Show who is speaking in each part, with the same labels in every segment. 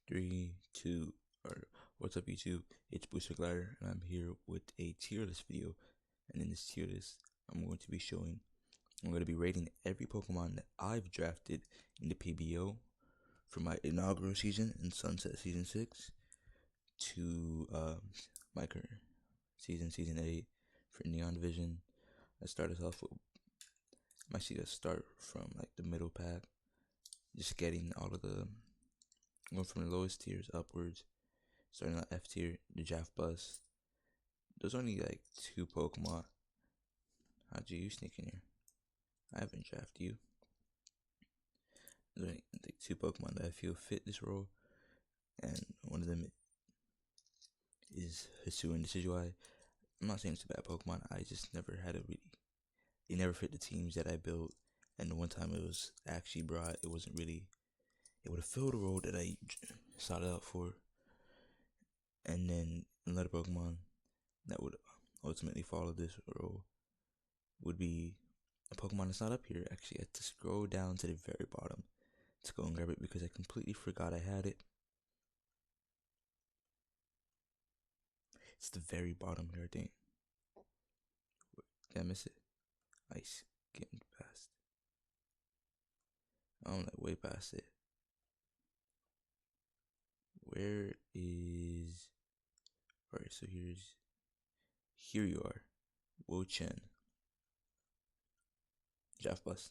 Speaker 1: Three, two, or what's up YouTube? It's Booster Glider, and I'm here with a tier list video. And in this tier list, I'm going to be rating every Pokemon that I've drafted in the PBO from my inaugural season in Sunset Season 6 to my current Season 8 for Neon Division. I started off with my season start from like the middle pack, just getting all of the going from the lowest tiers upwards, starting at F tier, the draft bus. There's only like two Pokemon. How'd you sneak in here? I haven't drafted you. There's only like two Pokemon that I feel fit this role, and one of them is Hisuian. This is why I'm not saying it's a bad Pokemon. I just never had it never fit the teams that I built. And the one time it was actually brought, it wasn't really, it would have filled the role that I sought out for. And then another Pokemon that would ultimately follow this role would be a Pokemon that's not up here. Actually, I had to scroll down to the very bottom to go and grab it because I completely forgot I had it. It's the very bottom here, I think. Did I miss it? Ice. Getting past. I'm like way past it. Where is... Alright, so here you are. Wo-Chen. Draft bus.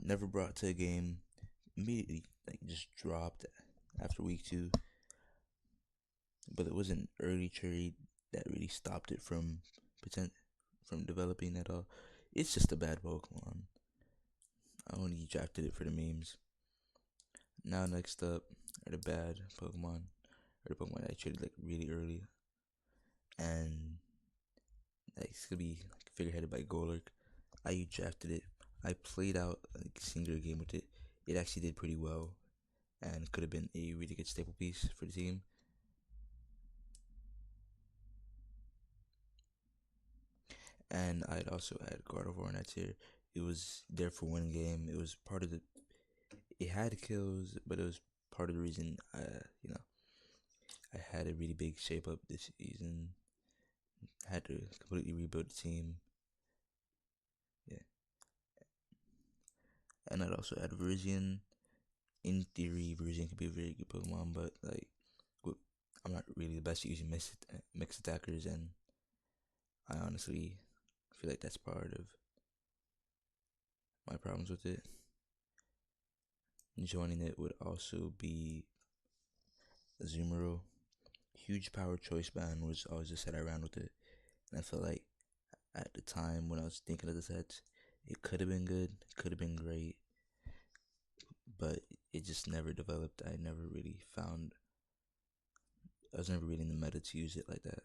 Speaker 1: Never brought to a game. Immediately, like, just dropped after week 2. But it was an early trade that really stopped it from developing at all. It's just a bad Pokemon. I only drafted it for the memes. Now next up are the bad Pokemon, or the Pokemon that I traded like really early, and like, it's gonna be like, figureheaded by Golurk. I drafted it. I played out like a single game with it. It actually did pretty well, and could have been a really good staple piece for the team. And I'd also had Gardevoir in that tier. It was there for one game. It was part of the. It had kills, but it was part of the reason I had a really big shape up this season. I had to completely rebuild the team. Yeah, and I'd also add Virizion. In theory, Virizion could be a very good Pokemon, but like, I'm not really the best at using mix attackers, and I honestly feel like that's part of my problems with it. Joining it would also be Azumarill. Huge power choice band was always the set I ran with it, and I felt like at the time when I was thinking of the sets, it could have been good, could have been great, but it just never developed. I was never really in the meta to use it like that.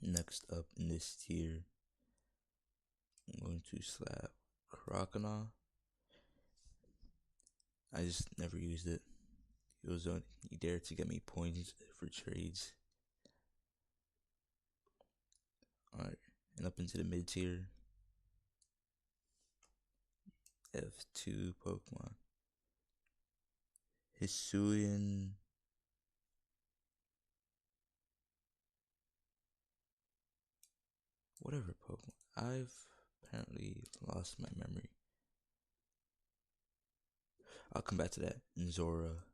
Speaker 1: Next up in this tier, I'm going to slap Croconaw. I just never used it. It was only there to get me points for trades. Alright, and up into the mid tier, F2 Pokemon. Hisuian. Whatever Pokemon. I've apparently lost my memory. I'll come back to that. Zora.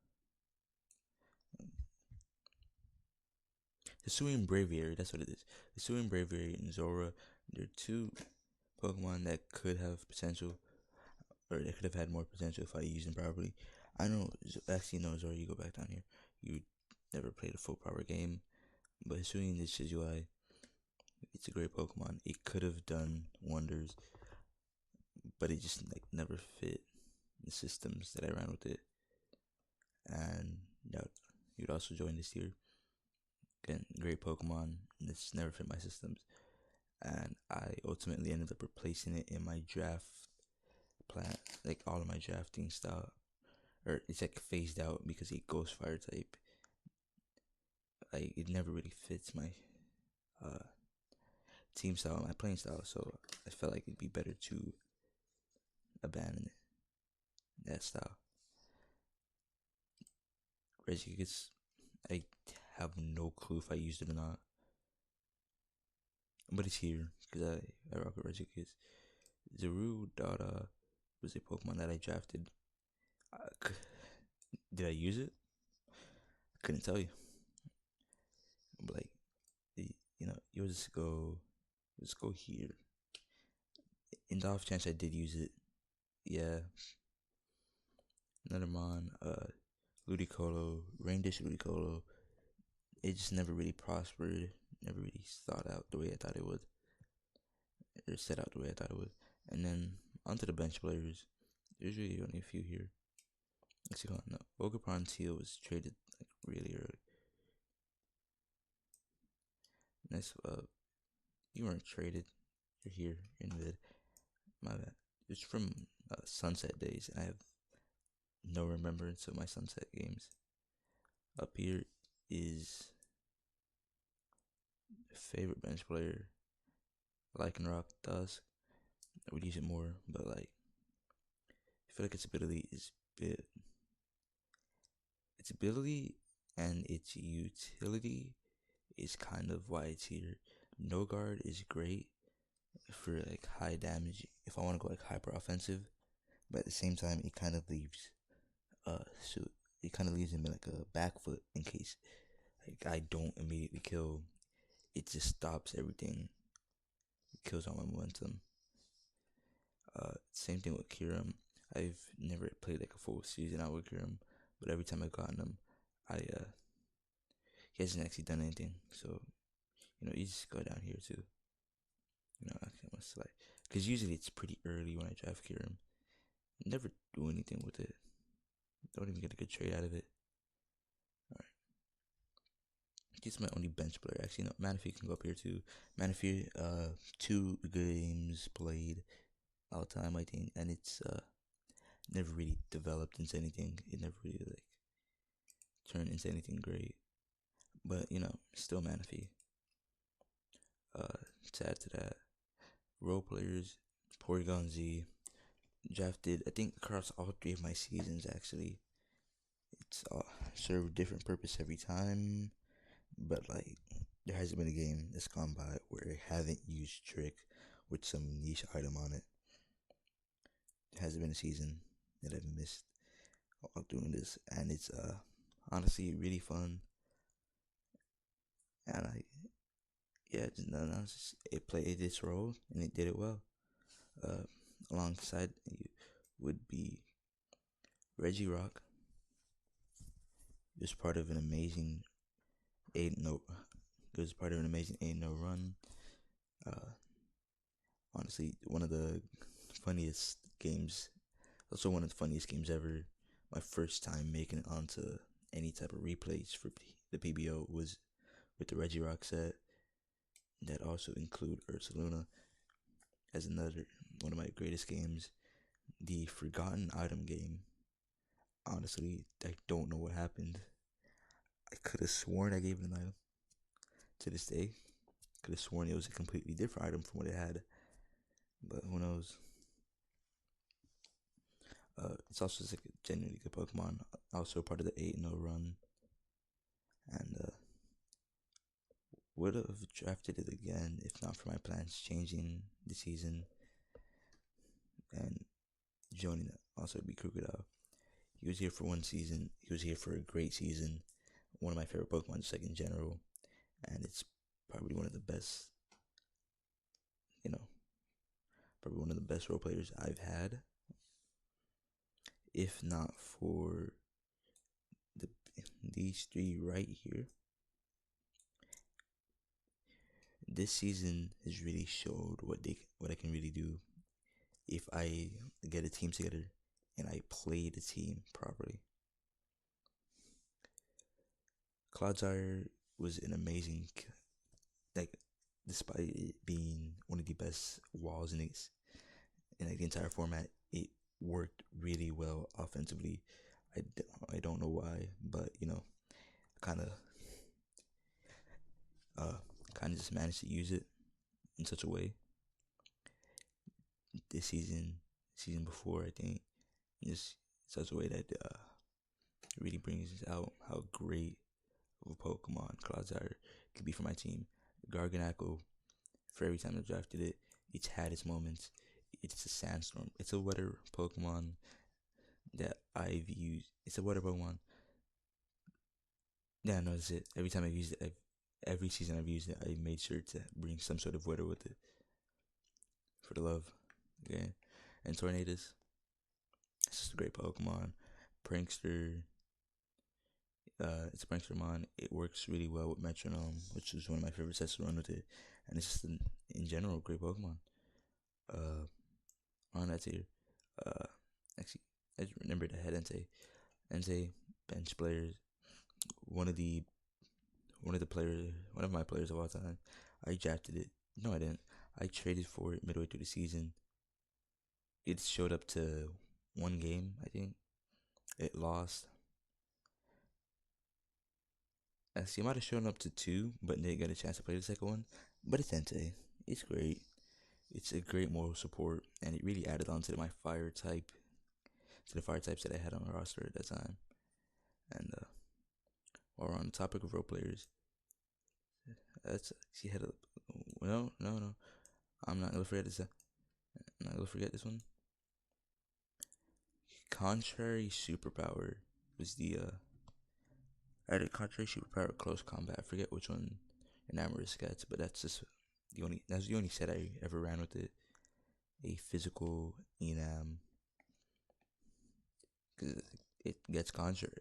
Speaker 1: Hisuian Braviary, that's what it is. Hisuian Braviary and Zora, they're two Pokemon that could have potential, or they could have had more potential if I used them properly. I know, actually, no, Zora, you go back down here. You never played a full power game, but Hisuian is Shizuai. It's a great Pokemon. It could have done wonders, but it just like never fit the systems that I ran with it. And you'd also join this tier. Again, great Pokemon. It's never fit my systems, and I ultimately ended up replacing it in my draft plan. Like all of my drafting style, or it's like phased out because it Ghost Fire type. Like it never really fits my team style, my playing style. So I felt like it'd be better to abandon that style. Reggie Kids, I have no clue if I used it or not, but it's here because I rock with Reggie Kids. Zaru Dada was a Pokemon that I drafted. Uh, did I use it? I couldn't tell you. But like, you'll just go here. In the off chance I did use it, yeah. Another mon, Ludicolo, Rain Dish Ludicolo. It just never really prospered. Never really thought out the way I thought it would, or set out the way I thought it would. And then onto the bench players. There's really only a few here. Let's see, no, Ogerpon Teal was traded like really early. Nice. You weren't traded. You're here in mid. My bad. It's from Sunset days. I have no remembrance of my Sunset games. Up here is favorite bench player. Lycanroc Dusk. I would use it more, but like I feel like its ability and its utility is kind of why it's here. No guard is great for like high damage if I want to go like hyper offensive, but at the same time it kind of leaves so it kind of leaves him like a back foot in case like I don't immediately kill. It just stops everything. It kills all my momentum. Same thing with Kiram. I've never played like a full season out with Kiram, but every time I've gotten him, he hasn't actually done anything. So you just go down here too. I must like, because usually it's pretty early when I draft Kiram. Never do anything with it. Don't even get a good trade out of it. Alright. He's my only bench player. Actually, no, Manaphy can go up here too. Manaphy, 2 games played all time, I think, and it's never really developed into anything. It never really like turned into anything great. But still Manaphy. To add to that, role players, Porygon Z, drafted I think across all 3 of my seasons actually. It's served a different purpose every time, but like there hasn't been a game that's gone by where I haven't used Trick with some niche item on it. There hasn't been a season that I've missed while doing this, and it's honestly really fun. And it played its role and it did it well. Alongside you would be Regirock. It was part of an amazing 8-0. It was part of an amazing 8-0 run. Honestly, one of the funniest games. Also, one of the funniest games ever. My first time making it onto any type of replays for the PBO was with the Regirock set. That also include Ursaluna as another one of my greatest games. The Forgotten Item game. Honestly, I don't know what happened. I could have sworn I gave it an item. To this day, could have sworn it was a completely different item from what it had. But who knows? It's also just like a genuinely good Pokemon. Also part of the 8-0 run. And would have drafted it again if not for my plans changing the season and joining also be Crocodile. He was here for 1 season. He was here for a great season. One of my favorite Pokemon, just like in general, and it's probably one of the best. Probably one of the best role players I've had. If not for these 3 right here, this season has really showed what I can really do if I get a team together and I play the team properly. Cloudsire was an amazing, like, despite it being one of the best walls in like the entire format, it worked really well offensively. I don't know why, but kind of just managed to use it in such a way. This season before, I think, just such a way that really brings out how great of a Pokemon Clodsire could be for my team. Garganacl, for every time I drafted it, it's had its moments. It's a sandstorm. It's a weather Pokemon that I've used. It's a weather Pokemon. Yeah, no, that's it. Every time I've used it, every season I've used it, I made sure to bring some sort of weather with it for the love. Okay, and Tornadus, it's just a great Pokemon. Prankster, it's a Prankstermon. It works really well with Metronome, which is one of my favorite sets to run with it, and it's just in general great Pokemon. Uh, on that tier, uh, actually, I just remembered I had Entei, bench players, one of the one of my players of all time. I drafted it. No, I didn't. I traded for it midway through the season. It showed up to one game, I think. It lost. Actually, it might have shown up to two, but didn't get a chance to play the second one. But it's Entei. It's great. It's a great moral support, and it really added on to my fire type, to the fire types that I had on the roster at that time. And while we're on the topic of role players, that's she had a no. I'm not gonna forget this. I'm not gonna forget this one. Contrary superpower was the I had a contrary superpower close combat. I forget which one Enamorous gets, but that's the only set I ever ran with it. A physical enam, because it gets contrary,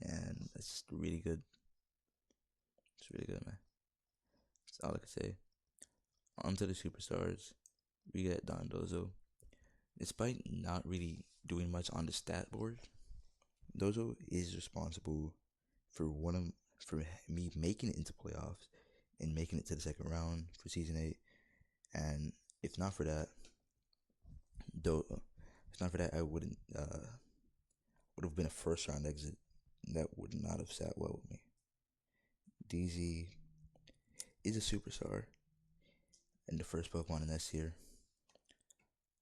Speaker 1: and that's just really good. It's really good, man. That's all I can say. On to the superstars. We get Dozo. Despite not really doing much on the stat board, Dozo is responsible for for me making it into playoffs and making it to the second round for season 8. And if not for that, though, if not for that, I would have been a first round exit. That would not have sat well with me. DZ is a superstar and the first Pokemon in S tier,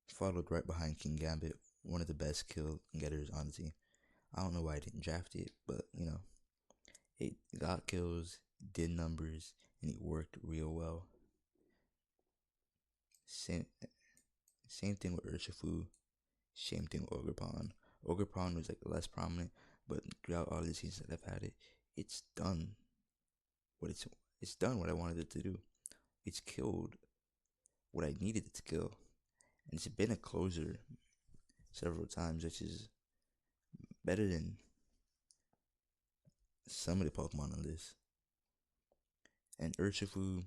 Speaker 1: followed right behind King Gambit, one of the best kill getters on the team. I don't know why I didn't draft it, but it got kills, did numbers, and it worked real well. Same same thing with Urshifu. Same thing with Ogerpon. Ogerpon was like less prominent, but throughout all the seasons that I've had it, it's done what it's done what I wanted it to do. It's killed what I needed it to kill, and it's been a closer several times, which is better than some of the Pokemon on this. And Urshifu,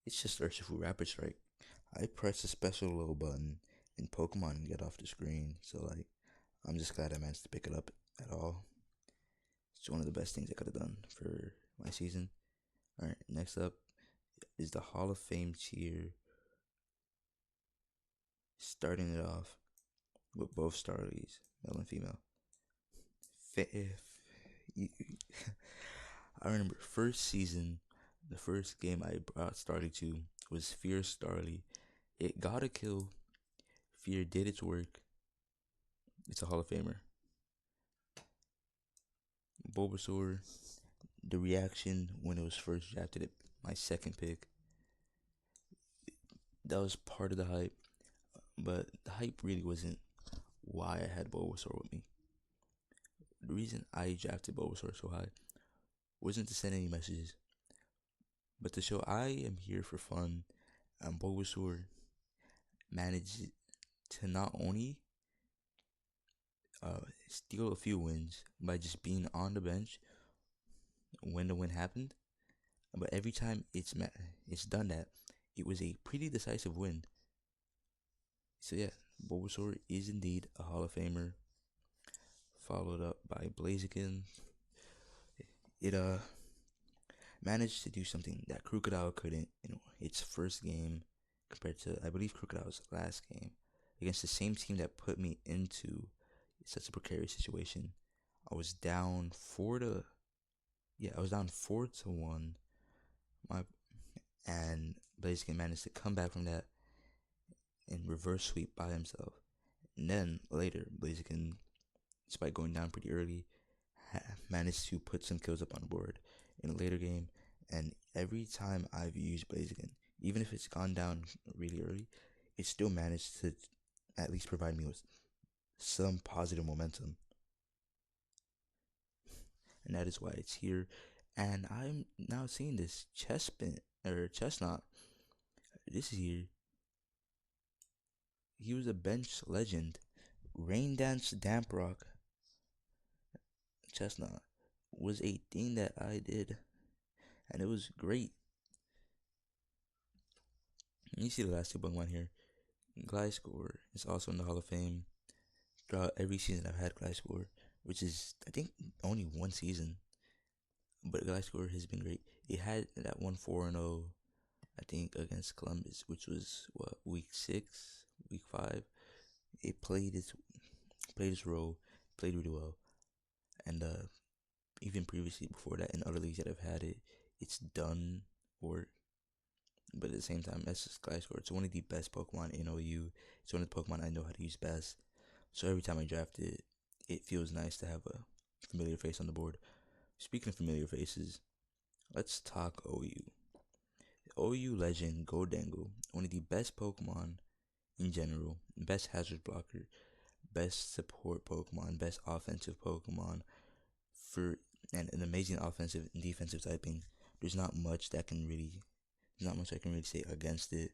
Speaker 1: it's just Urshifu Rapid Strike. I press a special little button and Pokemon get off the screen. So I'm just glad I managed to pick it up at all. It's one of the best things I could have done for my season. Alright, next up is the Hall of Fame tier. Starting it off with both Starlies, male and female. I remember first season, the first game I brought Starly to was Fierce Starly. It got a kill. Fear did its work. It's a Hall of Famer. Bulbasaur, the reaction when it was first drafted at my second pick, that was part of the hype. But the hype really wasn't why I had Bulbasaur with me. The reason I drafted Bulbasaur so high wasn't to send any messages, but to show I am here for fun. And Bulbasaur managed to not only steal a few wins by just being on the bench when the win happened, but every time it's done that, it was a pretty decisive win. So yeah, Bulbasaur is indeed a Hall of Famer. Followed up by Blaziken. It managed to do something that Crocodile couldn't in its first game compared to, I believe, Crocodile's last game against the same team that put me into such a precarious situation. I was down 4-1. My and Blaziken managed to come back from that and reverse sweep by himself. And then later, Blaziken despite going down pretty early, managed to put some kills up on the board in a later game. And every time I've used Blaziken, even if it's gone down really early, it still managed to at least provide me with some positive momentum. And that is why it's here. And I'm now seeing this chestnut. This is here. He was a bench legend. Rain Dance Damp Rock Chestnut was a thing that I did, and it was great. And you see the last two Pokemon here. Gliscor is also in the Hall of Fame. Throughout every season I've had Gliscor, which is I think only one season, but Gliscor has been great. It had that one 4-0, I think, against Columbus, which was what, week 6, week 5. It played its role, played really well, and even previously before that in other leagues that I've had it, it's done work. But at the same time, that's just Gliscor. It's one of the best Pokemon in OU. It's one of the Pokemon I know how to use best. So every time I draft it, it feels nice to have a familiar face on the board. Speaking of familiar faces, let's talk OU. OU legend Goldengo, one of the best Pokemon in general, best hazard blocker, best support Pokemon, best offensive Pokemon for and an amazing offensive and defensive typing. There's not much I can really say against it.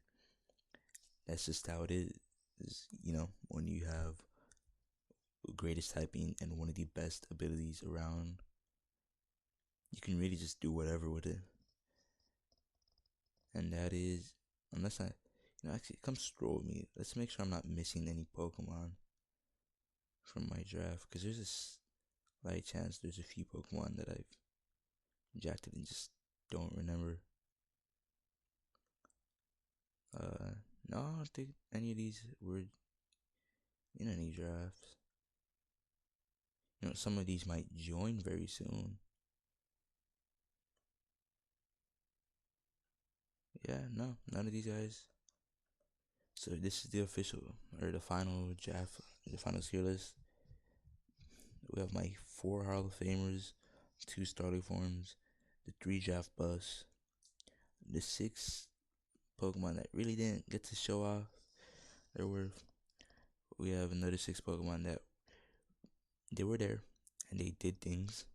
Speaker 1: That's just how it is. When you have greatest typing and one of the best abilities around, you can really just do whatever with it. And that is, unless actually come stroll with me. Let's make sure I'm not missing any Pokemon from my draft, because there's a slight chance there's a few Pokemon that I've drafted and just don't remember. No, I don't think any of these were in any drafts. Some of these might join very soon. Yeah, no, none of these guys. So this is the official, or the final draft, the final tier list. We have my 4 Hall of Famers, 2 starting forms, the 3 draft busts, the 6 Pokemon that really didn't get to show off their worth. We have another 6 Pokemon that they were there and they did things.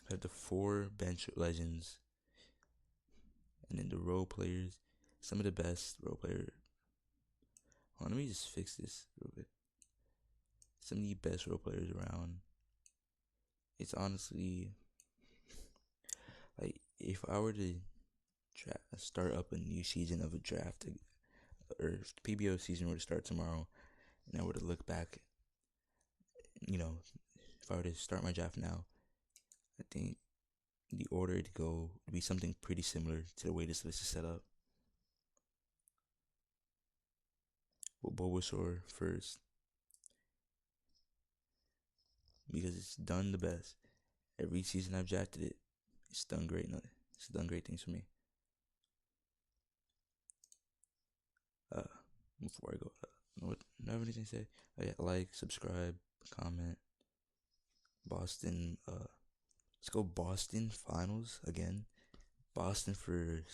Speaker 1: We have the 4 bench legends, and then the role players, some of the best role players. Hold on, let me just fix this real quick. Some of the best role players around. It's honestly like, if I were to start up a new season of a draft, or if the PBO season were to start tomorrow, and I were to look back, if I were to start my draft now, I think the order to go would be something pretty similar to the way this list is set up. With Bulbasaur first, because it's done the best. Every season I've drafted it, it's done great. It's done great things for me. Before I go, do I have anything to say? Oh yeah, like, subscribe, comment. Boston. Let's go Boston finals again. Boston for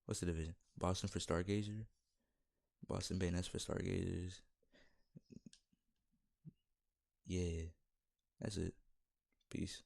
Speaker 1: what's the division? Boston for Stargazer. Boston Bayonets for Stargazers. Yeah, that's it. Peace.